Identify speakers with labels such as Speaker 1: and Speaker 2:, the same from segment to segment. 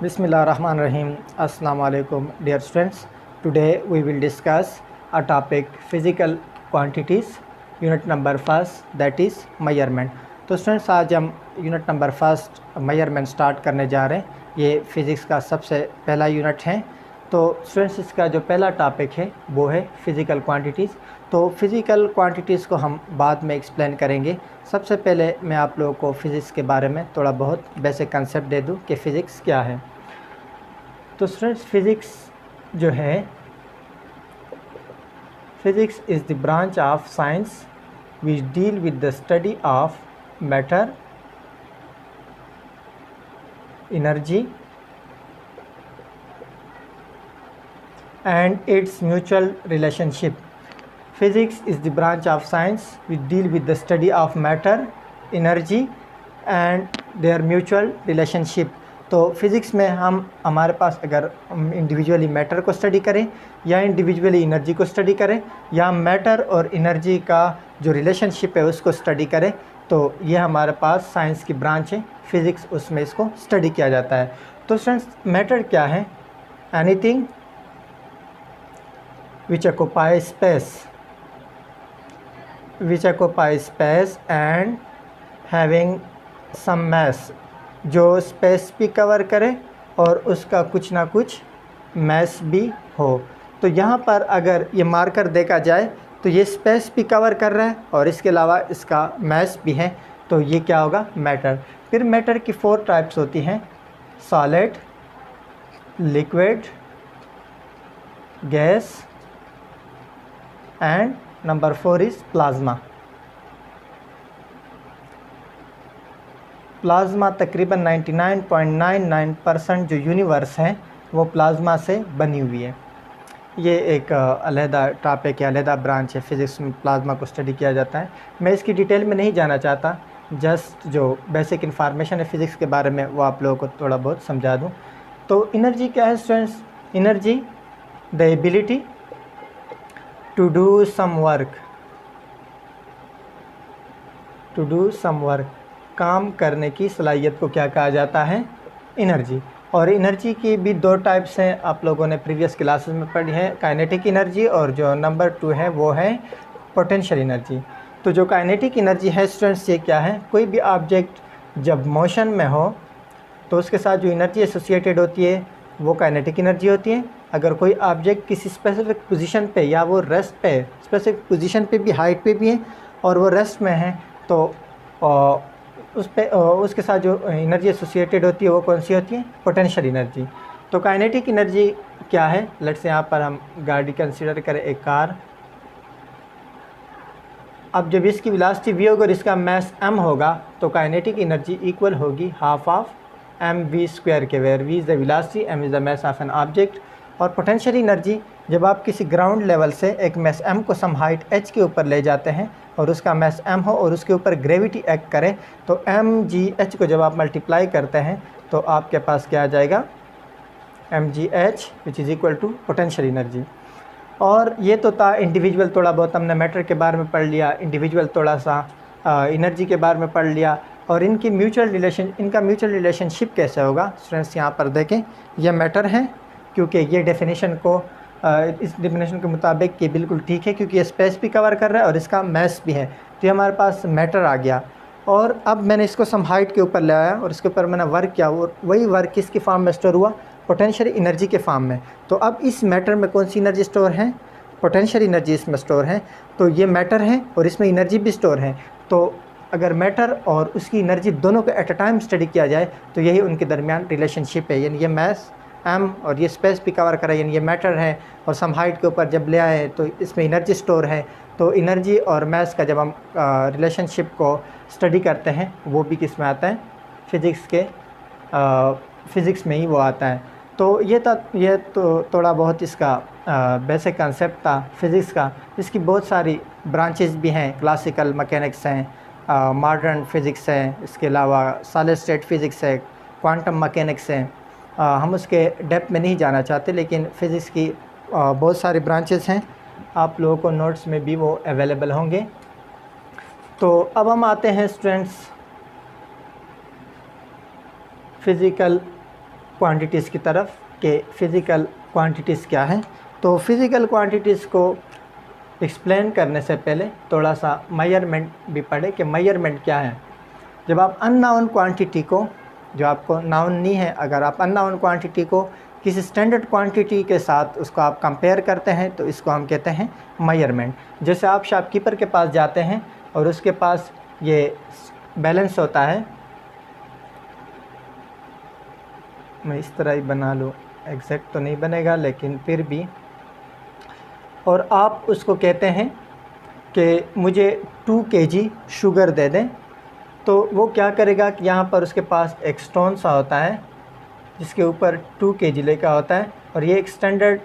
Speaker 1: Bismillahirrahmanirrahim. Assalamu alaikum dear students. Today we will discuss a topic physical quantities unit number first, that is measurement. तो students आज हम unit number first measurement start करने जा रहे हैं। ये physics का सबसे पहला यूनिट है। तो स्टूडेंट्स इसका जो पहला टॉपिक है वो है फ़िज़िकल क्वांटिटीज़। तो फ़िज़िकल क्वांटिटीज़ को हम बाद में एक्सप्लेन करेंगे। सबसे पहले मैं आप लोगों को फ़िज़िक्स के बारे में थोड़ा बहुत बेसिक कंसेप्ट दे दूं कि फ़िज़िक्स क्या है। तो स्टूडेंट्स फ़िज़िक्स जो है, physics is the branch of science which deal with the study of matter, energy and its mutual relationship. Physics is the branch of science which deal with the study of matter, energy and their mutual relationship. तो physics में हमारे पास अगर हम individually matter को study करें या individually energy को study करें या मैटर और एनर्जी का जो रिलेशनशिप है उसको स्टडी करें, तो ये हमारे पास साइंस की ब्रांच है फ़िज़िक्स, उसमें इसको स्टडी किया जाता है। तो स्टूडेंट्स मैटर क्या है? Anything which occupy space and having some mass, जो स्पेस भी कवर करे और उसका कुछ ना कुछ मैस भी हो। तो यहाँ पर अगर ये मार्कर देखा जाए तो ये स्पेस भी कवर कर रहा है और इसके अलावा इसका मैस भी है, तो ये क्या होगा? मैटर। फिर मैटर की 4 टाइप्स होती हैं: solid, liquid, gas and number 4 is plasma. Plasma तकरीबन 99.99% जो यूनिवर्स है वो प्लाज्मा से बनी हुई है। ये एक अलहदा टॉपिक है, अलहदा ब्रांच है फ़िज़िक्स में, प्लाज्मा को स्टडी किया जाता है। मैं इसकी डिटेल में नहीं जाना चाहता, जस्ट जो बेसिक इन्फॉर्मेशन है फ़िज़िक्स के बारे में वो आप लोगों को थोड़ा बहुत समझा दूँ। तो एनर्जी क्या है students? Energy the ability to do some work, काम करने की सलाहियत को क्या कहा जाता है? एनर्जी। और एनर्जी की भी 2 टाइप्स हैं, आप लोगों ने प्रीवियस क्लासेस में पढ़ी है, काइनेटिक एनर्जी, और जो नंबर 2 है वो है पोटेंशियल एनर्जी। तो जो काइनेटिक एनर्जी है स्टूडेंट्स, ये क्या है? कोई भी ऑब्जेक्ट जब मोशन में हो तो उसके साथ जो एनर्जी एसोसिएटेड होती है वो काइनेटिक एनर्जी होती है। अगर कोई ऑब्जेक्ट किसी स्पेसिफिक पोजीशन पे या वो रेस्ट पे, स्पेसिफिक पोजीशन पे भी, हाइट पे भी है और वो रेस्ट में है, तो उसके साथ जो एनर्जी एसोसिएटेड होती है वो कौन सी होती है? Potential energy. तो काइनेटिक एनर्जी क्या है? लेट्स से यहाँ पर हम गाड़ी कंसीडर करें, एक कार। अब जब इसकी वेलोसिटी v होगी और इसका मास m होगा तो काइनेटिक एनर्जी इक्वल होगी हाफ ऑफ mv² के, where v is the velocity, m is the mass of an object. और पोटेंशियल एनर्जी, जब आप किसी ग्राउंड लेवल से एक मास m को सम हाइट h के ऊपर ले जाते हैं और उसका मास m हो और उसके ऊपर ग्रेविटी एक्ट करे, तो mgh को जब आप मल्टीप्लाई करते हैं तो आपके पास क्या आ जाएगा? mgh which is equal to potential energy. और ये तो था इंडिविजुअल, थोड़ा बहुत हमने मैटर के बारे में पढ़ लिया, इंडिविजुअल थोड़ा सा एनर्जी के बारे में पढ़ लिया। और इनका म्यूचुअल रिलेशनशिप कैसे होगा? स्टूडेंट्स यहाँ पर देखें, यह मैटर है क्योंकि ये डेफिनेशन को इस डेफिनेशन के मुताबिक ये बिल्कुल ठीक है क्योंकि ये स्पेस भी कवर कर रहा है और इसका मास भी है, तो ये हमारे पास मैटर आ गया। और अब मैंने इसको सम हाइट के ऊपर ले आया और इसके ऊपर मैंने वर्क किया और वही वर्क किसकी फॉर्म में स्टोर हुआ? पोटेंशियल एनर्जी के फॉर्म में। तो अब इस मैटर में कौन सी एनर्जी स्टोर है? पोटेंशियल एनर्जी इसमें स्टोर है। तो ये मैटर है और इसमें एनर्जी भी स्टोर है। तो अगर मैटर और उसकी एनर्जी दोनों को एट अ टाइम स्टडी किया जाए तो यही उनके दरमियान रिलेशनशिप है, यानी ये मास m और ये स्पेस भी कवर करे, यानी ये मैटर है और सम हाइट के ऊपर जब ले आए तो इसमें एनर्जी स्टोर है। तो एनर्जी और मास का जब हम रिलेशनशिप को स्टडी करते हैं वो भी किस में आता है? फ़िज़िक्स में ही वो आता है। तो ये तो थोड़ा बहुत इसका बेसिक कंसेप्ट था फ़िज़िक्स का। इसकी बहुत सारी ब्रांचेस भी हैं, क्लासिकल मैकेनिक्स हैं, मॉडर्न फ़िज़िक्स है, इसके अलावा सॉलिड स्टेट फ़िज़िक्स है, क्वांटम मैकेनिक्स है। हम उसके डेप्थ में नहीं जाना चाहते, लेकिन फ़िज़िक्स की बहुत सारी ब्रांचेस हैं, आप लोगों को नोट्स में भी वो अवेलेबल होंगे। तो अब हम आते हैं स्टूडेंट्स फ़िज़िकल क्वांटिटीज़ की तरफ कि फ़िज़िकल क्वांटिटीज़ क्या है। तो फिज़िकल क्वांटिटीज़ को एक्सप्लेन करने से पहले थोड़ा सा मेजरमेंट भी पढ़े कि मेजरमेंट क्या है। जब आप अननोन क्वांटिटी को, जो आपको नाउन नहीं है, अगर आप अननोन क्वांटिटी को किसी स्टैंडर्ड क्वांटिटी के साथ उसको आप कंपेयर करते हैं तो इसको हम कहते हैं मेजरमेंट। जैसे आप शॉपकीपर के पास जाते हैं और उसके पास ये बैलेंस होता है, मैं इस तरह ही बना लूँ, एग्जैक्ट तो नहीं बनेगा लेकिन फिर भी, और आप उसको कहते हैं कि मुझे 2 kg शुगर दे दें, तो वो क्या करेगा कि यहाँ पर उसके पास एक स्टोन सा होता है जिसके ऊपर 2 kg लिखा होता है, और ये एक स्टैंडर्ड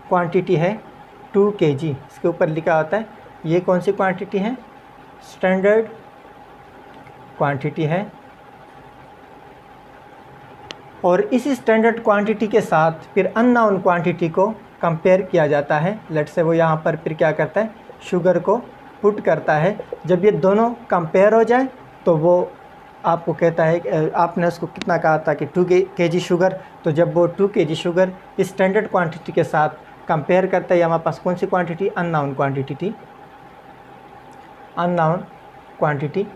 Speaker 1: क्वांटिटी है 2 kg, इसके ऊपर लिखा होता है। ये कौन सी क्वांटिटी है? स्टैंडर्ड क्वांटिटी है। और इसी स्टैंडर्ड क्वांटिटी के साथ फिर अननोन क्वांटिटी को कंपेयर किया जाता है। लेट्स से वो यहाँ पर फिर क्या करता है, शुगर को पुट करता है। जब ये दोनों कंपेयर हो जाए तो वो आपको कहता है, आपने उसको कितना कहा था कि 2 kg शुगर, तो जब वो 2 kg शुगर इस स्टैंडर्ड क्वांटिटी के साथ कंपेयर करता है, हमारे पास कौन सी क्वांटिटी? अननोन क्वांटिटी थी, अननोन क्वांटिटी।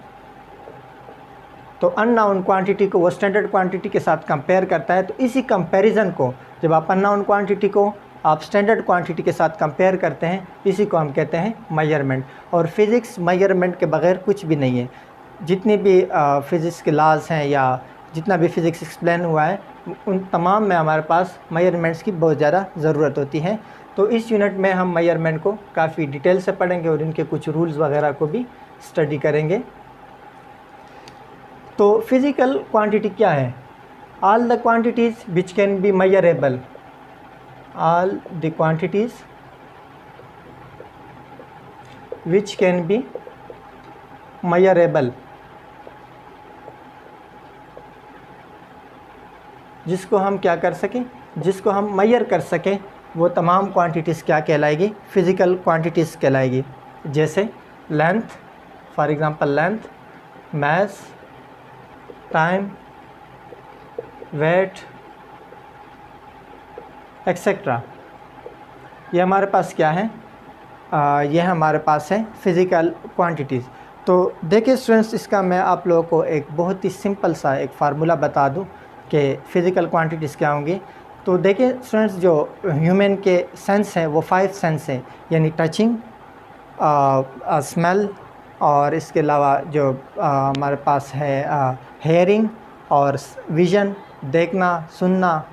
Speaker 1: तो अननोन क्वांटिटी को वो स्टैंडर्ड क्वांटिटी के साथ कंपेयर करता है। तो इसी कंपैरिजन को, जब आप अननोन क्वांटिटी को आप स्टैंडर्ड क्वांटिटी के साथ कंपेयर करते हैं, इसी को हम कहते हैं मेजरमेंट। और फिज़िक्स मेजरमेंट के बगैर कुछ भी नहीं है। जितनी भी फ़िज़िक्स के लॉज हैं या जितना भी फ़िज़िक्स एक्सप्लेन हुआ है, उन तमाम में हमारे पास मेजरमेंट्स की बहुत ज़्यादा ज़रूरत होती है। तो इस यूनिट में हम मेजरमेंट को काफ़ी डिटेल से पढ़ेंगे और इनके कुछ रूल्स वगैरह को भी स्टडी करेंगे। तो फिज़िकल क्वांटिटी क्या है? All the quantities which can be measurable, all the quantities which can be measurable, जिसको हम क्या कर सकें, जिसको हम मेजर कर सकें, वो तमाम क्वांटिटीज़ क्या कहलाएगी? फिज़िकल क्वांटिटीज़ कहलाएगी। जैसे length, for example length, mass, time, weight, etcetera. ये हमारे पास क्या है? ये हमारे पास है फिज़िकल क्वांटिटीज़। तो देखिए स्टूडेंट्स, इसका मैं आप लोगों को एक बहुत ही सिंपल सा एक फार्मूला बता दूं कि फ़िज़िकल क्वांटिटीज़ क्या होंगी। तो देखिए स्टूडेंट्स, जो ह्यूमन के सेंस हैं वो 5 सेंस हैं, यानी टचिंग, स्मेल, और इसके अलावा जो हमारे पास है हेयरिंग और विज़न, देखना, सुनना,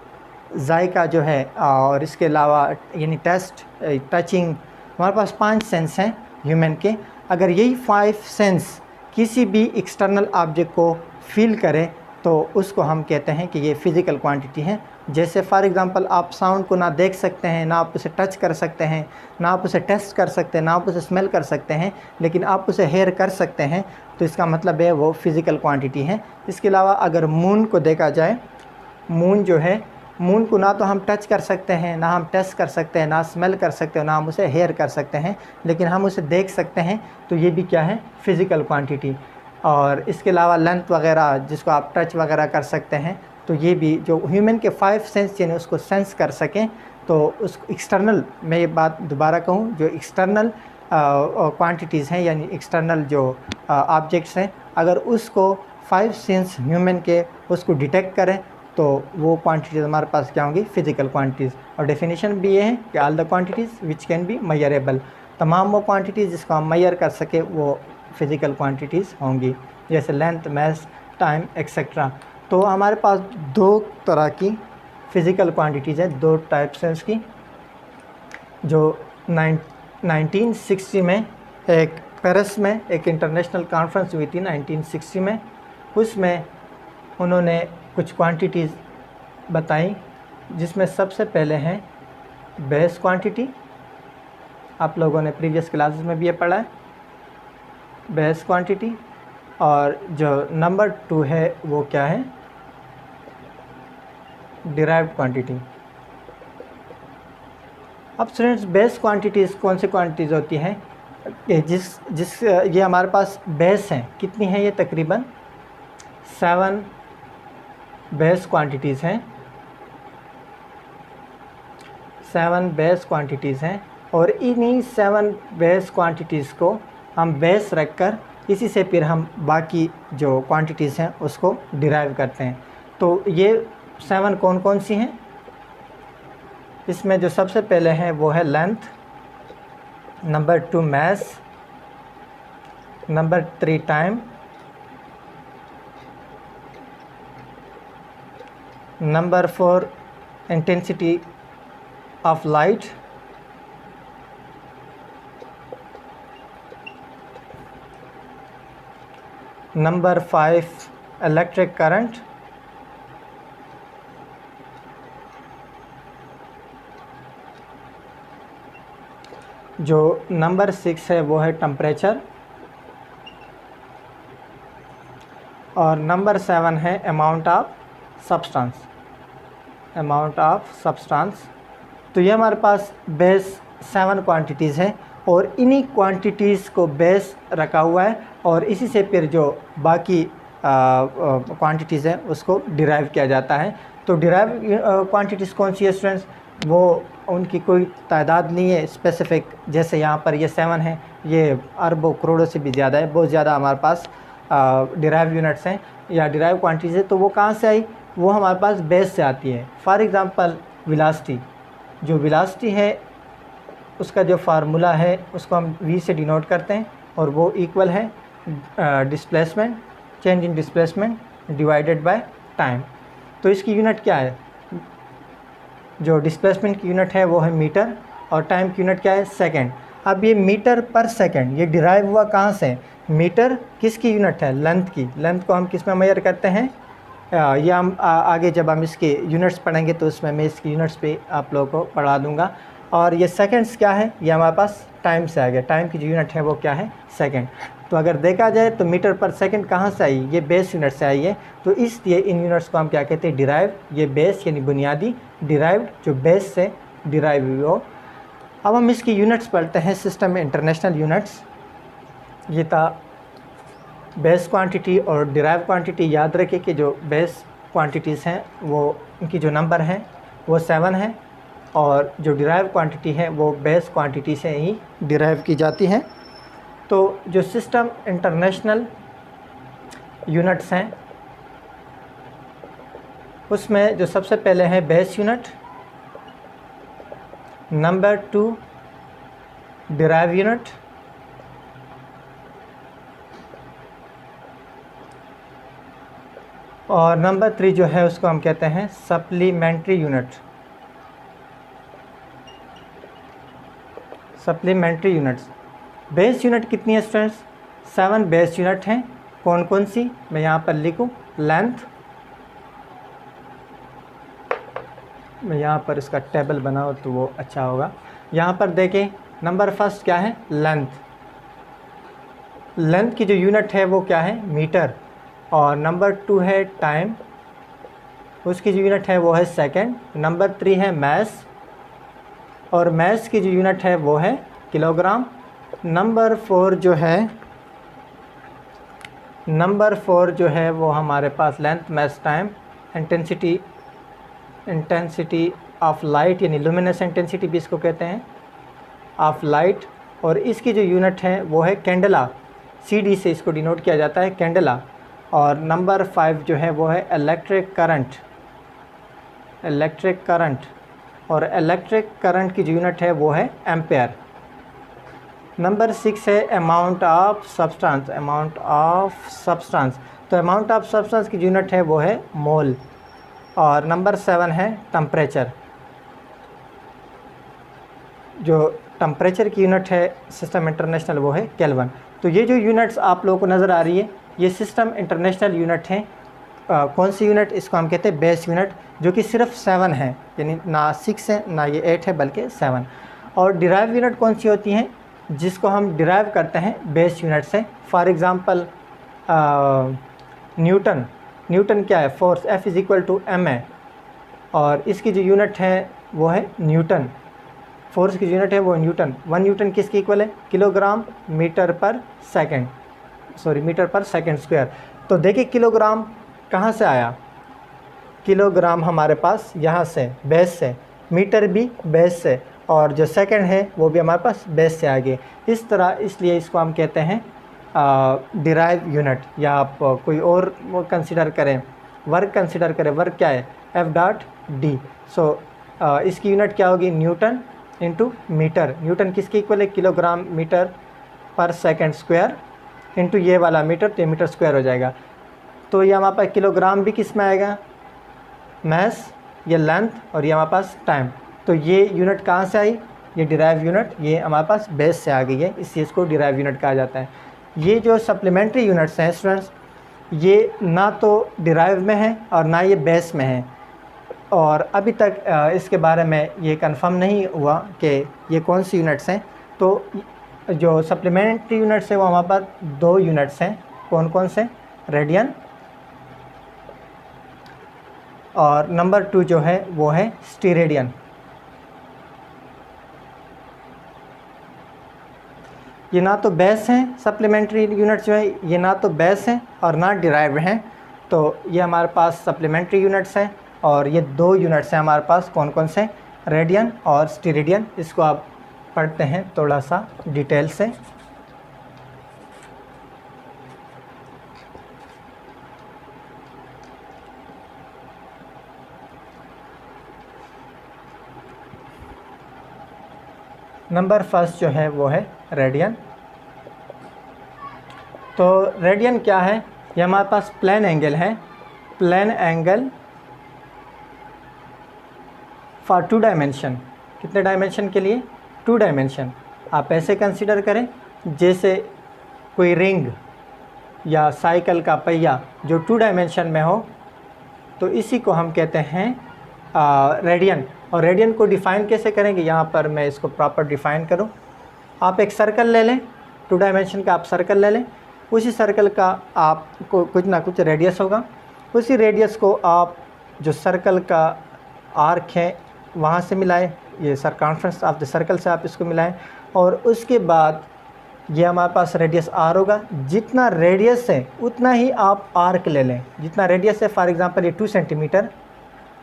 Speaker 1: जायका जो है, और इसके अलावा यानी टेस्ट, टचिंग, हमारे पास 5 सेंस हैं ह्यूमन के। अगर यही 5 सेंस किसी भी एक्सटर्नल ऑब्जेक्ट को फील करें तो उसको हम कहते हैं कि ये फ़िज़िकल क्वांटिटी है। जैसे फॉर एग्ज़ाम्पल, आप साउंड को ना देख सकते हैं, ना आप उसे टच कर सकते हैं, ना आप उसे टेस्ट कर सकते हैं, ना आप उसे स्मेल कर सकते हैं, लेकिन आप उसे हेयर कर सकते हैं, तो इसका मतलब है वो फ़िज़िकल क्वांटिटी है। इसके अलावा अगर मून को देखा जाए, मून जो है, मून को ना तो हम टच कर सकते हैं, ना हम टेस्ट कर सकते हैं, ना स्मेल कर सकते हैं, ना हम उसे हेयर कर सकते हैं, लेकिन हम उसे देख सकते हैं, तो ये भी क्या है? Physical quantity. और इसके अलावा लेंथ वगैरह, जिसको आप टच वगैरह कर सकते हैं, तो ये भी जो ह्यूमन के 5 सेंस यानी उसको सेंस कर सकें, तो उस एक्सटर्नल, मैं ये बात दोबारा कहूँ, जो एक्सटर्नल क्वांटिटीज़ हैं यानी एक्सटर्नल जो ऑब्जेक्ट्स हैं, अगर उसको 5 सेंस ह्यूमन के उसको डिटेक्ट करें तो वो क्वांटिटीज़ हमारे पास क्या होंगी? Physical quantities. और डेफिनेशन भी ये है कि all the quantities which can be measurable, तमाम वो क्वांटिटीज़ जिसको हम मेजर कर सके वो फ़िज़िकल क्वांटिटीज़ होंगी, जैसे लेंथ, मास, टाइम, एक्सेट्रा। तो हमारे पास 2 तरह की फ़िज़िकल क्वांटिटीज़ हैं, 2 टाइप्स हैं उसकी। जो 1960 में एक पेरिस में एक इंटरनेशनल कॉन्फ्रेंस हुई थी 1960 में, उसमें उन्होंने कुछ क्वांटिटीज़ बताई, जिसमें सबसे पहले हैं बेस क्वांटिटी। आप लोगों ने प्रीवियस क्लासेस में भी ये पढ़ा है, बेस क्वांटिटी। और जो नंबर 2 है वो क्या है? Derived quantity. अब स्टूडेंट्स, बेस क्वांटिटीज़ कौन सी क्वांटिटीज़ होती हैं? ये हमारे पास बेस हैं, कितनी है ये? तकरीबन 7 बेस क्वांटिटीज़ हैं। 7 बेस क्वांटिटीज़ हैं और इन्हीं 7 बेस क्वांटिटीज़ को हम बेस रख कर इसी से फिर हम बाकी जो क्वांटिटीज़ हैं उसको डिराइव करते हैं। तो ये 7 कौन कौन सी हैं? इसमें जो सबसे पहले है वो है length, number 2 mass, number 3 time, number 4 intensity of light, number 5 electric current, जो नंबर 6 है वो है टेम्परेचर, और नंबर 7 है amount of substance, amount of substance. तो ये हमारे पास बेस 7 क्वांटिटीज़ हैं और इन्हीं क्वांटिटीज़ को बेस रखा हुआ है और इसी से फिर जो बाकी क्वांटिटीज़ हैं उसको डिराइव किया जाता है। तो डिराइव क्वांटिटीज़ कौन सी है स्टूडेंट्स? वो उनकी कोई तादाद नहीं है स्पेसिफ़िक, जैसे यहाँ पर ये 7 है, ये अरबों करोड़ों से भी ज़्यादा है, बहुत ज़्यादा हमारे पास डिराइव यूनिट्स हैं या डिराइव क्वांटिटीज़ है। तो वो कहाँ से आई? वो हमारे पास बेस से आती है। फॉर एग्ज़ाम्पल वेलोसिटी, जो वेलोसिटी है उसका जो फार्मूला है उसको हम v से डिनोट करते हैं और वो इक्वल है displacement, change in displacement divided by time. तो इसकी यूनिट क्या है? जो डिस्प्लेसमेंट की यूनिट है वो है मीटर और टाइम की यूनिट क्या है? सेकंड। अब ये मीटर पर सेकंड ये डिराइव हुआ कहाँ से? मीटर किसकी यूनिट है? लेंथ की। लेंथ को हम किस में मेजर करते हैं? ये हम आगे जब हम इसके यूनिट्स पढ़ेंगे तो उसमें मैं इसकी यूनिट्स पे आप लोगों को पढ़ा दूंगा। और ये सेकंड्स क्या है? ये हमारे पास टाइम से आ गया। टाइम की जो यूनिट है वो क्या है? सेकंड। तो अगर देखा जाए तो मीटर पर सेकंड कहाँ से आई? ये बेस यूनिट से आई है। तो इसलिए इन यूनिट्स को हम क्या कहते हैं? डिराइव। ये बेस यानी बुनियादी, डिराइव्ड जो बेस से डिराइव हुई हो। अब हम इसकी यूनिट्स पढ़ते हैं सिस्टम में, इंटरनेशनल यूनिट्स। ये था बेस क्वांटिटी और डिराइव क्वांटिटी। याद रखें कि जो बेस क्वांटिटीज़ हैं वो उनकी जो नंबर हैं वो 7 है और जो डिराइव क्वांटिटी है वो बेस क्वांटिटी से ही डिराइव की जाती है। तो जो सिस्टम इंटरनेशनल यूनिट्स हैं उसमें जो सबसे पहले है base unit, number 2 derive unit, और नंबर 3 जो है उसको हम कहते हैं supplementary unit. Supplementary units. Base unit कितनी है स्टूडेंट्स? 7 बेस यूनिट हैं। कौन कौन सी? मैं यहाँ पर लिखूँ। लेंथ, मैं यहाँ पर इसका टेबल बनाऊँ तो वो अच्छा होगा। यहाँ पर देखें नंबर फर्स्ट क्या है? लेंथ। लेंथ की जो यूनिट है वो क्या है? मीटर। और नंबर 2 है टाइम, उसकी जो यूनिट है वो है सेकंड। नंबर 3 है मास और मास की जो यूनिट है वो है किलोग्राम। नंबर 4 जो है वो हमारे पास length, mass, time, intensity of light यानी लुमिनस इंटेंसिटी भी इसको कहते हैं, ऑफ लाइट। और इसकी जो यूनिट है वो है कैंडला, CD से इसको डिनोट किया जाता है, कैंडला। और नंबर 5 जो है वो है इलेक्ट्रिक करंट, इलेक्ट्रिक करंट। और इलेक्ट्रिक करंट की जो यूनिट है वो है एम्पेयर। नंबर 6 है amount of substance, amount of substance. तो अमाउंट ऑफ सब्सटेंस की यूनिट है वो है मोल। और नंबर 7 है टेम्परेचर। जो टेम्परेचर की यूनिट है सिस्टम इंटरनेशनल वो है केल्विन। तो ये जो यूनिट्स आप लोगों को नज़र आ रही है ये सिस्टम इंटरनेशनल यूनिट हैं। कौन सी यूनिट? इसको हम कहते हैं बेस यूनिट, जो कि सिर्फ 7 है, यानी ना 6 है ना ये 8 है बल्कि 7। और डिराइव यूनिट कौन सी होती हैं? जिसको हम डिराइव करते हैं बेस यूनिट से। For example Newton. न्यूटन क्या है? Force, F = ma। और इसकी जो यूनिट है वो है न्यूटन। फोर्स की यूनिट है वो न्यूटन। 1 न्यूटन किसकी इक्वल है? Kilogram metre per second, metre per second square. तो देखिए किलोग्राम कहाँ से आया? किलोग्राम हमारे पास यहाँ से बेस से, मीटर भी बेस से, और जो सेकंड है वो भी हमारे पास बेस से आगे। इस तरह, इसलिए इसको हम कहते हैं डिराइव यूनिट। या आप कोई और वो कंसिडर करें, वर्क कंसिडर करें। वर्क क्या है? F dot D. सो इसकी यूनिट क्या होगी? Newton into metre. न्यूटन किसके इक्वल है? Kilogram metre per second square into ये वाला मीटर, तो ये मीटर स्क्वायर हो जाएगा। तो ये हमारे पास किलोग्राम भी किस में आएगा? मैस, ये लेंथ, और ये हमारे पास टाइम। तो ये यूनिट कहाँ से आई? ये डिराइव यूनिट, ये हमारे पास बेस से आ गई है, इस चीज़ को डिराइव यूनिट कहा जाता है। ये जो सप्लीमेंट्री यूनिट्स हैं स्टूडेंट्स, ये ना तो डिराइव में है और ना ये बेस में है, और अभी तक इसके बारे में ये कंफर्म नहीं हुआ कि ये कौन सी यूनिट्स हैं। तो जो सप्लीमेंट्री यूनिट्स हैं वो हमारे पास 2 यूनिट्स हैं। कौन कौन से? रेडियन, और नंबर 2 जो है वो है स्टीरेडियन। ये ना तो बेस हैं, सप्लीमेंट्री यूनिट्स जो है ये ना तो बेस हैं और ना डिराइव हैं। तो ये हमारे पास सप्लीमेंट्री यूनिट्स हैं, और ये 2 यूनिट्स हैं हमारे पास। कौन कौन से? रेडियन और स्टीरेडियन। इसको आप पढ़ते हैं थोड़ा सा डिटेल से। नंबर फर्स्ट जो है वो है रेडियन। तो रेडियन क्या है? ये हमारे पास प्लेन एंगल है। Plane angle for 2 dimension. कितने डायमेंशन के लिए? 2 डायमेंशन। आप ऐसे कंसीडर करें जैसे कोई रिंग या साइकिल का पहिया जो 2 डायमेंशन में हो, तो इसी को हम कहते हैं रेडियन। और रेडियन को डिफ़ाइन कैसे करेंगे? यहाँ पर मैं इसको प्रॉपर डिफ़ाइन करूँ। आप एक सर्कल ले लें, 2 डायमेंशन का आप सर्कल ले लें। उसी सर्कल का आपको कुछ ना कुछ रेडियस होगा। उसी रेडियस को आप जो सर्कल का आर्क है वहाँ से मिलाएं, ये सरकमफ्रेंस ऑफ द सर्कल से आप इसको मिलाएं, और उसके बाद ये हमारे पास रेडियस आर होगा। जितना रेडियस है उतना ही आप आर्क ले लें। जितना रेडियस है, फॉर एग्जांपल ये 2 सेंटीमीटर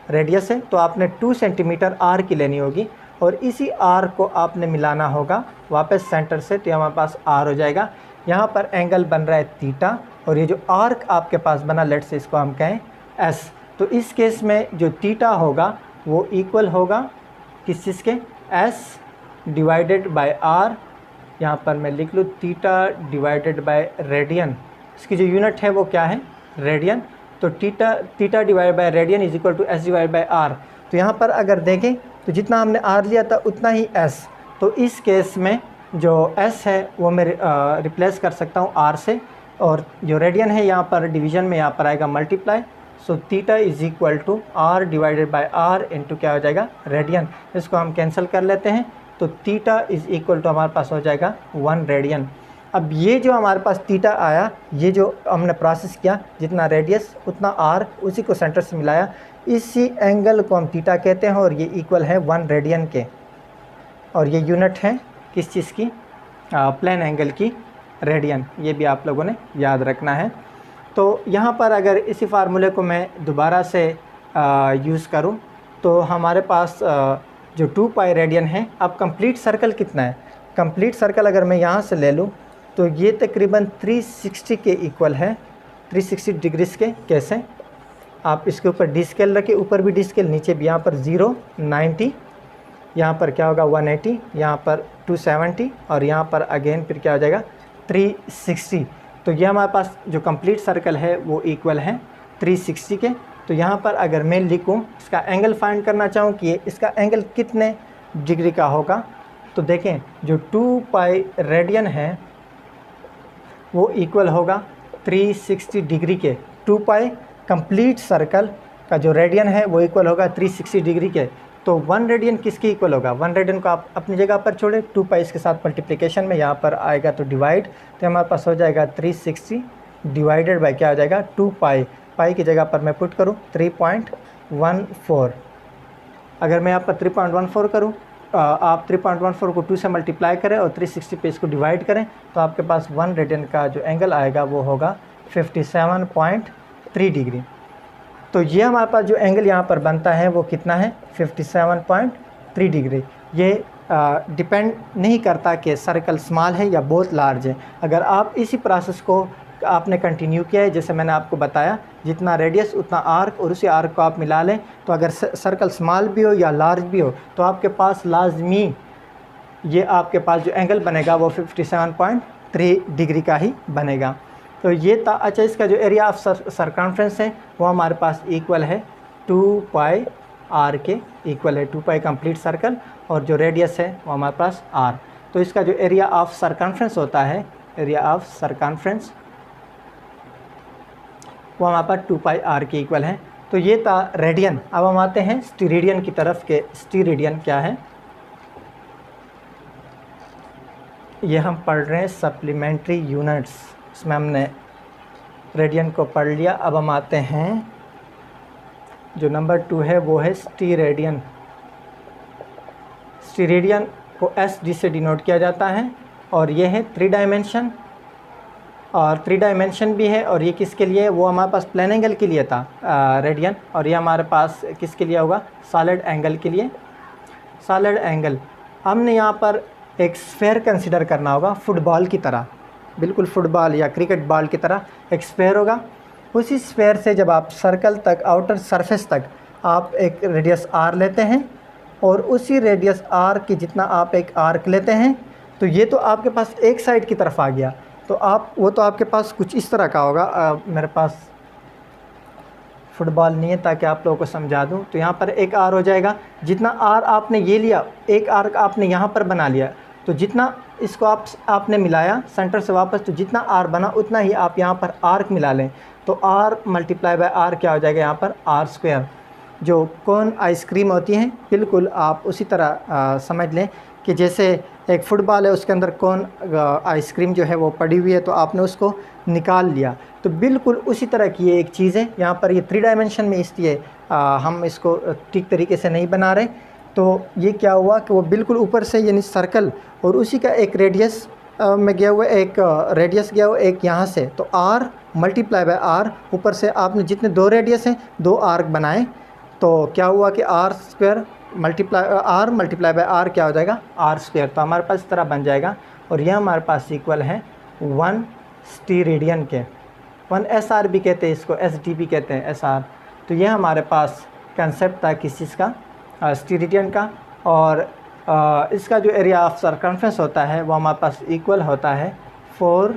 Speaker 1: रेडियस है, तो आपने 2 सेंटीमीटर आर की लेनी होगी, और इसी आर को आपने मिलाना होगा वापस सेंटर से, तो हमारे पास आर हो जाएगा। यहाँ पर एंगल बन रहा है थीटा, और ये जो आर्क आपके पास बना, लेट से इसको हम कहें एस। तो इस केस में जो थीटा होगा वो इक्वल होगा किस चीज़ के? S divided by R. यहाँ पर मैं लिख लूँ थीटा डिवाइडेड बाय रेडियन। इसकी जो यूनिट है वो क्या है? रेडियन। तो theta divide by radian is equal to S divide by R. तो यहाँ पर अगर देखें तो जितना हमने आर लिया था उतना ही एस। तो इस केस में जो एस है वो मैं रिप्लेस कर सकता हूँ आर से, और जो रेडियन है यहाँ पर डिवीज़न में यहाँ पर आएगा multiply. So theta is equal to R divided by R into क्या हो जाएगा? रेडियन। इसको हम कैंसिल कर लेते हैं, तो थीटा इज इक्वल टू हमारे पास हो जाएगा 1 रेडियन। अब ये जो हमारे पास थीटा आया, ये जो हमने प्रोसेस किया, जितना रेडियस उतना आर, उसी को सेंटर से मिलाया, इसी एंगल को हम थीटा कहते हैं, और ये इक्वल है 1 रेडियन के। और ये यूनिट है किस चीज़ की? प्लेन एंगल की, रेडियन। ये भी आप लोगों ने याद रखना है। तो यहाँ पर अगर इसी फार्मूले को मैं दोबारा से यूज़ करूँ, तो हमारे पास जो 2 पाई रेडियन है। अब कंप्लीट सर्कल कितना है? कंप्लीट सर्कल अगर मैं यहाँ से ले लूँ तो ये तकरीबन 360 के इक्वल है। 360 डिग्रीज के। कैसे? आप इसके ऊपर डी स्केल रखें, ऊपर भी डी स्केल, नीचे भी। यहाँ पर 0, 90, यहाँ पर क्या होगा 180, यहाँ पर 270, और यहाँ पर अगेन फिर क्या हो जाएगा 360। तो ये हमारे पास जो कंप्लीट सर्कल है वो इक्वल है 360 के। तो यहाँ पर अगर मैं लिखूँ, इसका एंगल फाइंड करना चाहूँ कि इसका एंगल कितने डिग्री का होगा, तो देखें जो 2 पाई रेडियन है वो इक्वल होगा 360 डिग्री के। 2 पाई कंप्लीट सर्कल का जो रेडियन है वो इक्वल होगा 360 डिग्री के। तो 1 रेडियन किसके इक्वल होगा? 1 रेडियन को आप अपनी जगह पर छोड़े, 2 पाई इसके साथ मल्टीप्लिकेशन में यहाँ पर आएगा तो डिवाइड, तो हमारे पास हो जाएगा 360 डिवाइडेड बाय क्या हो जाएगा 2 पाई। पाई की जगह पर मैं पुट करूँ 3.14। अगर मैं यहाँ पर 3.14 करूँ, आप 3.14 को 2 से मल्टीप्लाई करें और 360 पे इसको डिवाइड करें, तो आपके पास 1 रेडियन का जो एंगल आएगा वो होगा 57.3 डिग्री। तो ये हमारे पास जो एंगल यहाँ पर बनता है वो कितना है 57.3 डिग्री। ये डिपेंड नहीं करता कि सर्कल स्मॉल है या बहुत लार्ज है। अगर आप इसी प्रोसेस को आपने कंटिन्यू किया है, जैसे मैंने आपको बताया, जितना रेडियस उतना आर्क, और उसी आर्क को आप मिला लें, तो अगर सर्कल स्मॉल भी हो या लार्ज भी हो तो आपके पास लाजमी ये आपके पास जो एंगल बनेगा वो 57.3 डिग्री का ही बनेगा। तो ये था। अच्छा, इसका जो एरिया ऑफ सरकमफ्रेंस है वो हमारे पास इक्वल है 2 पाई आर के, इक्वल है 2 पाई कंप्लीट सर्कल, और जो रेडियस है वो हमारे पास आर। तो इसका जो एरिया ऑफ सरकमफ्रेंस होता है, एरिया ऑफ सरकमफ्रेंस, वो हमारे पास 2 पाई आर के इक्वल है। तो ये था रेडियन। अब हम आते हैं स्टीरेडियन की तरफ के स्टीरेडियन क्या है ये हम पढ़ रहे हैं सप्लीमेंट्री यूनिट्स। इसमें हमने रेडियन को पढ़ लिया। अब हम आते हैं जो नंबर 2 है वो है स्टीरेडियन। स्टीरेडियन को SD से डिनोट किया जाता है, और ये है 3 डायमेंशन, और 3 डायमेंशन भी है। और ये किसके लिए? वो हमारे पास प्लेन एंगल के लिए था रेडियन, और ये हमारे पास किसके लिए होगा? सॉलिड एंगल के लिए। सॉलिड एंगल हमने यहाँ पर एक स्फेयर कंसिडर करना होगा, फुटबॉल की तरह, बिल्कुल फुटबॉल या क्रिकेट बॉल की तरह एक स्फेयर होगा। उसी स्फेयर से जब आप सर्कल तक, आउटर सरफेस तक आप एक रेडियस r लेते हैं, और उसी रेडियस r की जितना आप एक आर्क लेते हैं, तो ये तो आपके पास एक साइड की तरफ आ गया। तो वो तो आपके पास कुछ इस तरह का होगा। मेरे पास फुटबॉल नहीं है ताकि आप लोगों को समझा दूं। तो यहाँ पर एक आर हो जाएगा, जितना आर आपने ये लिया, एक आर्क आपने यहाँ पर बना लिया, तो जितना इसको आपने मिलाया सेंटर से वापस, तो जितना आर बना उतना ही आप यहाँ पर आर्क मिला लें। तो आर मल्टीप्लाई बाय आर क्या हो जाएगा? यहाँ पर आर स्क्वायर। जो कोन आइसक्रीम होती हैं, बिल्कुल आप उसी तरह समझ लें कि जैसे एक फ़ुटबॉल है, उसके अंदर कौन आइसक्रीम जो है वो पड़ी हुई है, तो आपने उसको निकाल लिया। तो बिल्कुल उसी तरह की ये एक चीज़ है। यहाँ पर ये 3 डायमेंशन में, इसलिए हम इसको ठीक तरीके से नहीं बना रहे। तो ये क्या हुआ कि वो बिल्कुल ऊपर से, यानी सर्कल, और उसी का एक रेडियस में गया हुआ, एक रेडियस गया हुआ एक यहाँ से, तो आर मल्टीप्लाई बाय आर, ऊपर से आपने जितने 2 रेडियस हैं 2 आर्क बनाए, तो क्या हुआ कि R square multiply by R क्या हो जाएगा? R square. तो हमारे पास इस तरह बन जाएगा, और यह हमारे पास इक्वल है 1 स्टीरेडियन के। 1 SR भी कहते हैं इसको, SD भी कहते हैं SR। तो यह हमारे पास कंसेप्ट था किस चीज़ का? स्टीरेडियन का। और इसका जो एरिया ऑफ सरकमफ्रेंस होता है वो हमारे पास इक्वल होता है 4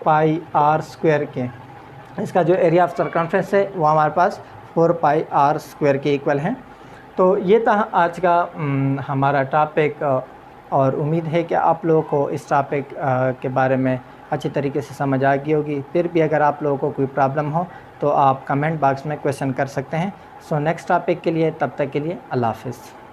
Speaker 1: पाई आर स्क्वायर के। इसका जो एरिया ऑफ सरकमफ्रेंस है वो हमारे पास 4 पाई आर स्क्वायर के इक्वल है। तो ये था आज का हमारा टॉपिक, और उम्मीद है कि आप लोगों को इस टॉपिक के बारे में अच्छी तरीके से समझ आ गई होगी। फिर भी अगर आप लोगों को कोई प्रॉब्लम हो तो आप कमेंट बॉक्स में क्वेश्चन कर सकते हैं। सो नेक्स्ट टॉपिक के लिए, तब तक के लिए अल्लाह हाफ़िज़।